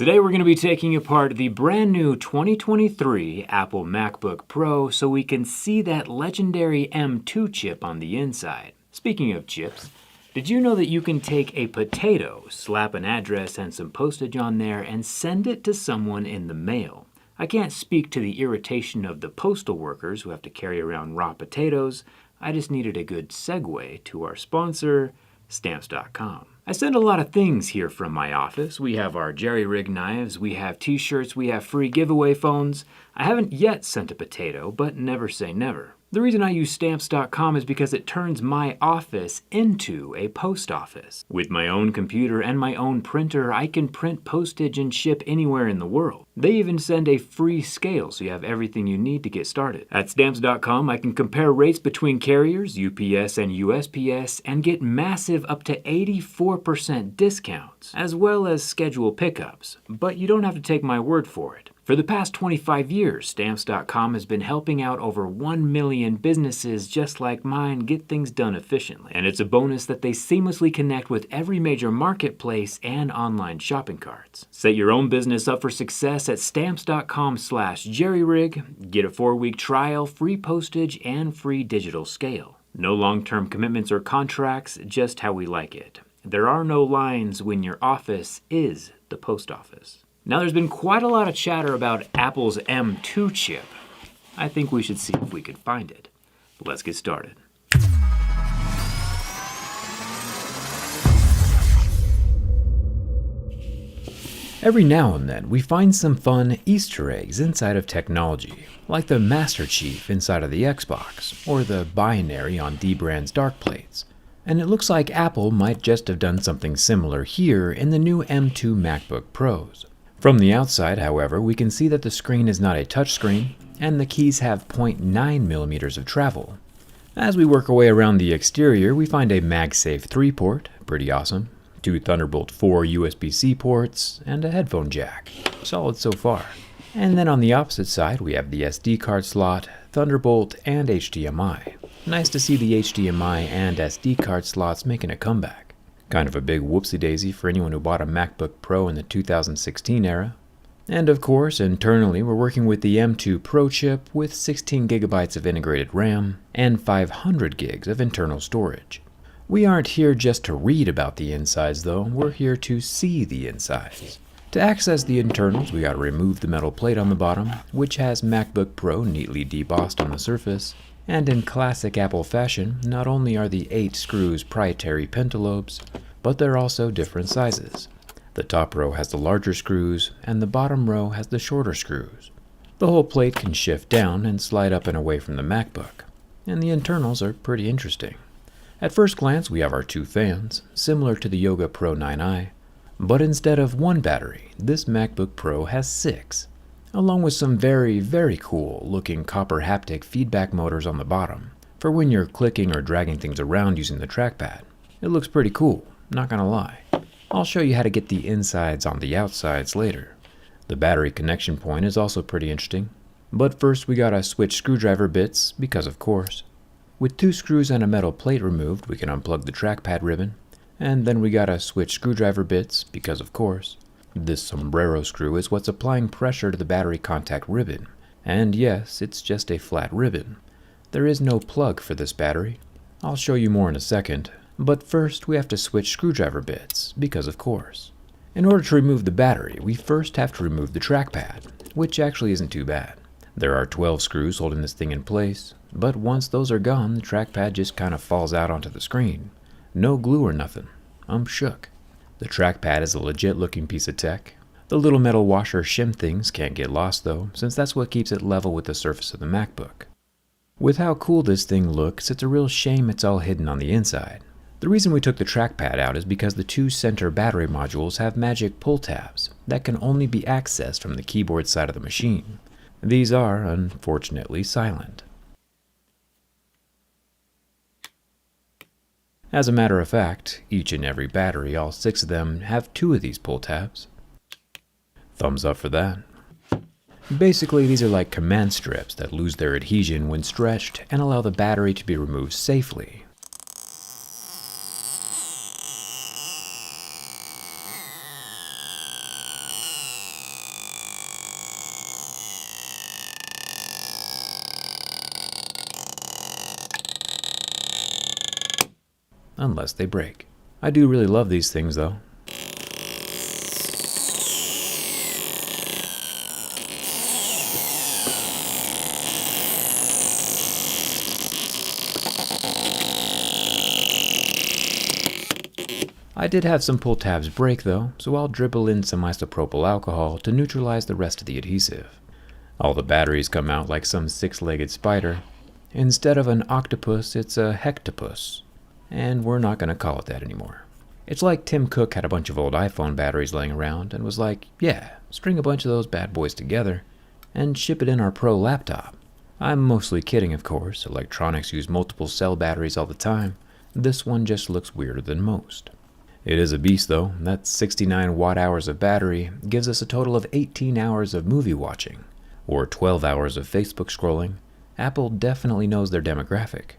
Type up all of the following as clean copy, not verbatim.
Today we're going to be taking apart the brand new 2023 Apple MacBook Pro so we can see that legendary M2 chip on the inside. Speaking of chips, did you know that you can take a potato, slap an address and some postage on there, and send it to someone in the mail? I can't speak to the irritation of the postal workers who have to carry around raw potatoes. I just needed a good segue to our sponsor, Stamps.com. I send a lot of things here from my office. We have our JerryRig knives, we have t-shirts, we have free giveaway phones. I haven't yet sent a potato, but never say never. The reason I use Stamps.com is because it turns my office into a post office. With my own computer and my own printer, I can print postage and ship anywhere in the world. They even send a free scale, so you have everything you need to get started. At Stamps.com, I can compare rates between carriers, UPS and USPS, and get massive up to 84% discounts, as well as schedule pickups. But you don't have to take my word for it. For the past 25 years, Stamps.com has been helping out over 1 million businesses just like mine get things done efficiently. And it's a bonus that they seamlessly connect with every major marketplace and online shopping carts. Set your own business up for success at Stamps.com/JerryRig. Get a 4-week trial, free postage, and free digital scale. No long-term commitments or contracts, just how we like it. There are no lines when your office is the post office. Now, there's been quite a lot of chatter about Apple's M2 chip. I think we should see if we could find it. Let's get started. Every now and then, we find some fun Easter eggs inside of technology, like the Master Chief inside of the Xbox, or the binary on Dbrand's dark plates. And it looks like Apple might just have done something similar here in the new M2 MacBook Pros. From the outside, however, we can see that the screen is not a touchscreen, and the keys have 0.9 millimeters of travel. As we work our way around the exterior, we find a MagSafe 3 port, pretty awesome, 2 Thunderbolt 4 USB-C ports, and a headphone jack. Solid so far. And then on the opposite side, we have the SD card slot, Thunderbolt, and HDMI. Nice to see the HDMI and SD card slots making a comeback. Kind of a big whoopsie-daisy for anyone who bought a MacBook Pro in the 2016 era. And of course, internally, we're working with the M2 Pro chip with 16 gigabytes of integrated RAM and 500 gigs of internal storage. We aren't here just to read about the insides though, we're here to see the insides. To access the internals, we gotta remove the metal plate on the bottom, which has MacBook Pro neatly debossed on the surface. And in classic Apple fashion, not only are the 8 screws proprietary pentalobes, but they're also different sizes. The top row has the larger screws, and the bottom row has the shorter screws. The whole plate can shift down and slide up and away from the MacBook, and the internals are pretty interesting. At first glance, we have our 2 fans, similar to the Yoga Pro 9i, but instead of 1 battery, this MacBook Pro has 6. Along with some very cool looking copper haptic feedback motors on the bottom for when you're clicking or dragging things around using the trackpad. It looks pretty cool, not gonna lie. I'll show you how to get the insides on the outsides later. The battery connection point is also pretty interesting, but first we gotta switch screwdriver bits because of course. With 2 screws and a metal plate removed, we can unplug the trackpad ribbon, and then we gotta switch screwdriver bits because of course. This sombrero screw is what's applying pressure to the battery contact ribbon, and yes, it's just a flat ribbon. There is no plug for this battery. I'll show you more in a second, but first we have to switch screwdriver bits, because of course. In order to remove the battery, we first have to remove the trackpad, which actually isn't too bad. There are 12 screws holding this thing in place, but once those are gone, the trackpad just kind of falls out onto the screen. No glue or nothing. I'm shook. The trackpad is a legit looking piece of tech. The little metal washer shim things can't get lost though, since that's what keeps it level with the surface of the MacBook. With how cool this thing looks, it's a real shame it's all hidden on the inside. The reason we took the trackpad out is because the 2 center battery modules have magic pull tabs that can only be accessed from the keyboard side of the machine. These are, unfortunately, silent. As a matter of fact, each and every battery, all 6 of them, have 2 of these pull tabs. Thumbs up for that. Basically, these are like command strips that lose their adhesion when stretched and allow the battery to be removed safely. unless they break. I do really love these things though. I did have some pull tabs break though, so I'll dribble in some isopropyl alcohol to neutralize the rest of the adhesive. All the batteries come out like some six-legged spider. Instead of an octopus, it's a hectopus. And we're not going to call it that anymore. It's like Tim Cook had a bunch of old iPhone batteries laying around and was like, yeah, string a bunch of those bad boys together and ship it in our Pro laptop. I'm mostly kidding, of course. Electronics use multiple cell batteries all the time. This one just looks weirder than most. It is a beast though. That 69 watt-hours of battery gives us a total of 18 hours of movie watching, or 12 hours of Facebook scrolling. Apple definitely knows their demographic.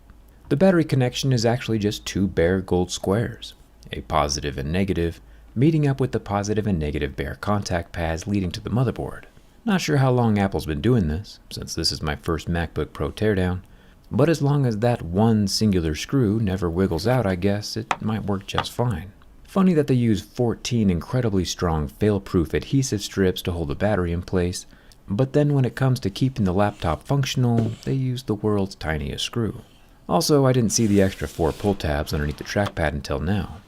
The battery connection is actually just two bare gold squares, a positive and negative, meeting up with the positive and negative bare contact pads leading to the motherboard. Not sure how long Apple's been doing this, since this is my first MacBook Pro teardown, but as long as that one singular screw never wiggles out, I guess it might work just fine. Funny that they use 14 incredibly strong fail-proof adhesive strips to hold the battery in place, but then when it comes to keeping the laptop functional, they use the world's tiniest screw. Also, I didn't see the extra 4 pull tabs underneath the trackpad until now.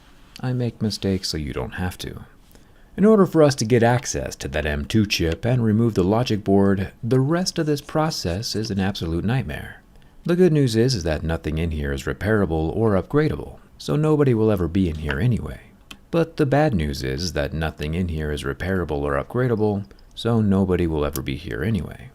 I make mistakes so you don't have to. In order for us to get access to that M2 chip and remove the logic board, the rest of this process is an absolute nightmare. The good news is that nothing in here is repairable or upgradable, so nobody will ever be in here anyway. But the bad news is that nothing in here is repairable or upgradable, so nobody will ever be here anyway.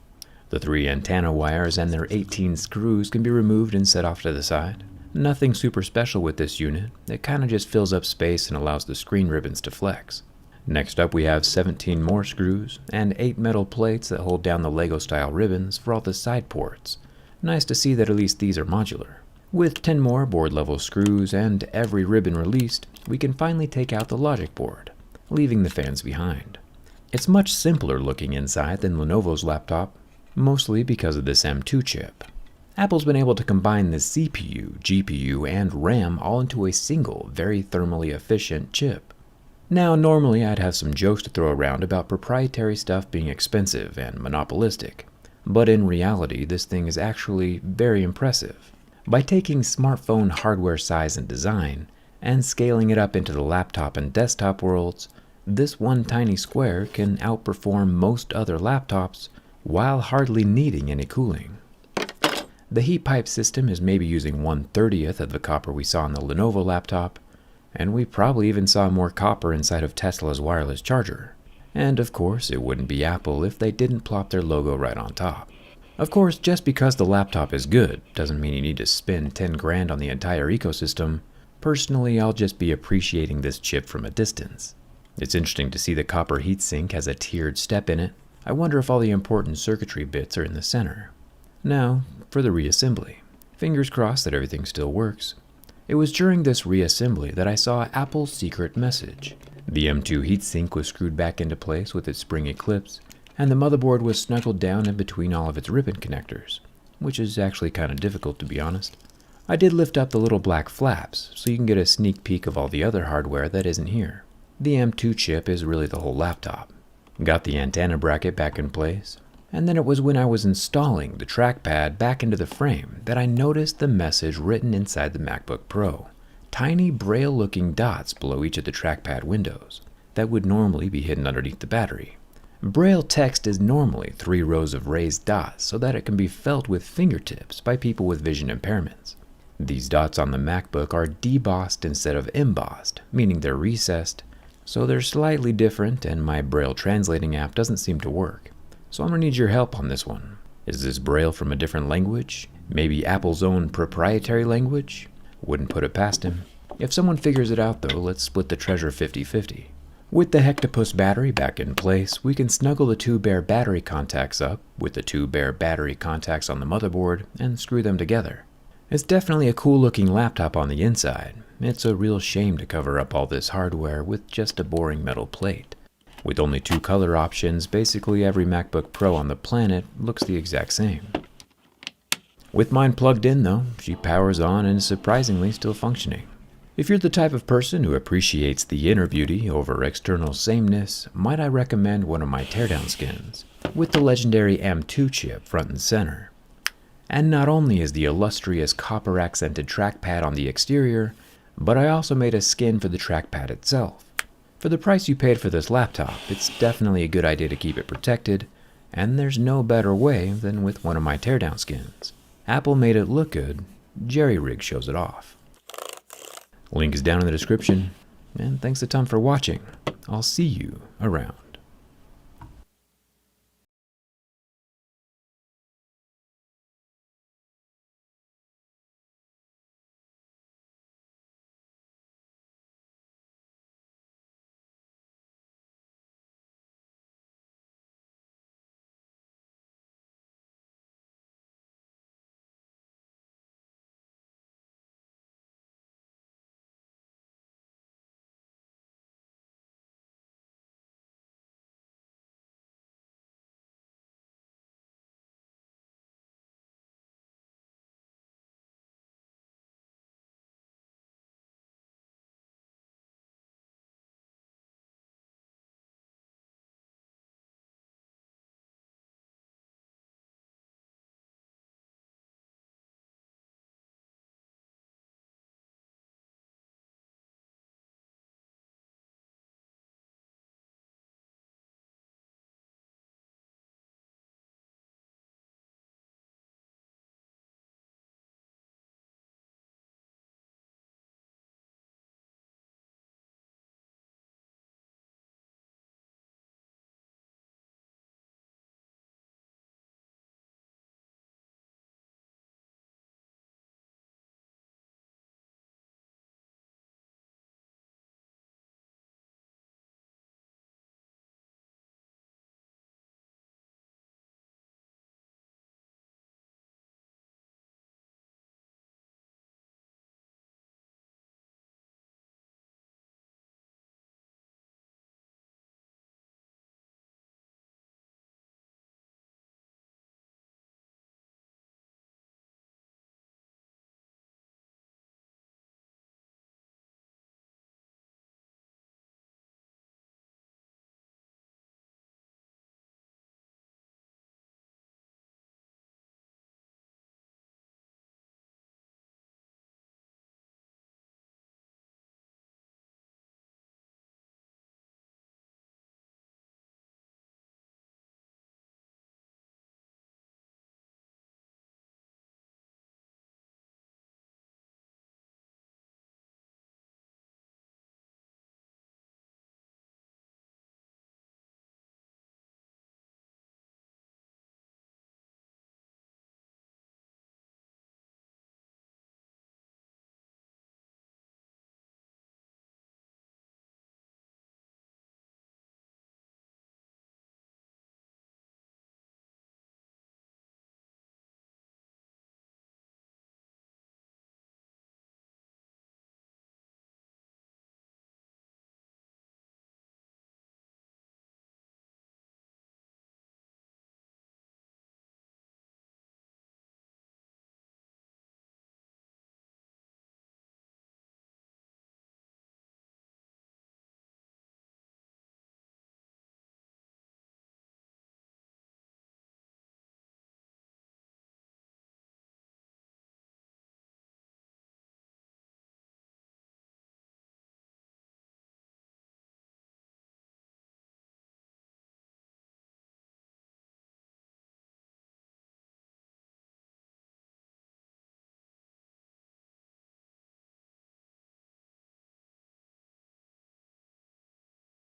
The 3 antenna wires and their 18 screws can be removed and set off to the side. Nothing super special with this unit. It kinda just fills up space and allows the screen ribbons to flex. Next up we have 17 more screws and 8 metal plates that hold down the Lego style ribbons for all the side ports. Nice to see that at least these are modular. With 10 more board level screws and every ribbon released, we can finally take out the logic board, leaving the fans behind. It's much simpler looking inside than Lenovo's laptop, mostly because of this M2 chip. Apple's been able to combine the CPU, GPU, and RAM all into a single, very thermally efficient chip. Now, normally I'd have some jokes to throw around about proprietary stuff being expensive and monopolistic, but in reality this thing is actually very impressive. By taking smartphone hardware size and design, and scaling it up into the laptop and desktop worlds, this one tiny square can outperform most other laptops while hardly needing any cooling. The heat pipe system is maybe using 1/30th of the copper we saw in the Lenovo laptop, and we probably even saw more copper inside of Tesla's wireless charger. And of course, it wouldn't be Apple if they didn't plop their logo right on top. Of course, just because the laptop is good doesn't mean you need to spend 10 grand on the entire ecosystem. Personally, I'll just be appreciating this chip from a distance. It's interesting to see the copper heatsink has a tiered step in it. I wonder if all the important circuitry bits are in the center. Now, for the reassembly. Fingers crossed that everything still works. It was during this reassembly that I saw Apple's secret message. The M2 heatsink was screwed back into place with its springy clips, and the motherboard was snuggled down in between all of its ribbon connectors, which is actually kind of difficult to be honest. I did lift up the little black flaps, so you can get a sneak peek of all the other hardware that isn't here. The M2 chip is really the whole laptop. Got the antenna bracket back in place, and then it was when I was installing the trackpad back into the frame that I noticed the message written inside the MacBook Pro. Tiny braille-looking dots below each of the trackpad windows that would normally be hidden underneath the battery. Braille text is normally 3 rows of raised dots so that it can be felt with fingertips by people with vision impairments. These dots on the MacBook are debossed instead of embossed, meaning they're recessed, so they're slightly different and my Braille translating app doesn't seem to work. So I'm going to need your help on this one. Is this Braille from a different language? Maybe Apple's own proprietary language? Wouldn't put it past him. If someone figures it out though, let's split the treasure 50-50. With the Hectopus battery back in place, we can snuggle the 2 bare battery contacts up with the 2 bare battery contacts on the motherboard and screw them together. It's definitely a cool looking laptop on the inside. It's a real shame to cover up all this hardware with just a boring metal plate. With only 2 color options, basically every MacBook Pro on the planet looks the exact same. With mine plugged in though, she powers on and is surprisingly still functioning. If you're the type of person who appreciates the inner beauty over external sameness, might I recommend one of my teardown skins, with the legendary M2 chip front and center. And not only is the illustrious copper-accented trackpad on the exterior, but I also made a skin for the trackpad itself. For the price you paid for this laptop, it's definitely a good idea to keep it protected, and there's no better way than with one of my teardown skins. Apple made it look good, JerryRig shows it off. Link is down in the description, and thanks a ton for watching. I'll see you around.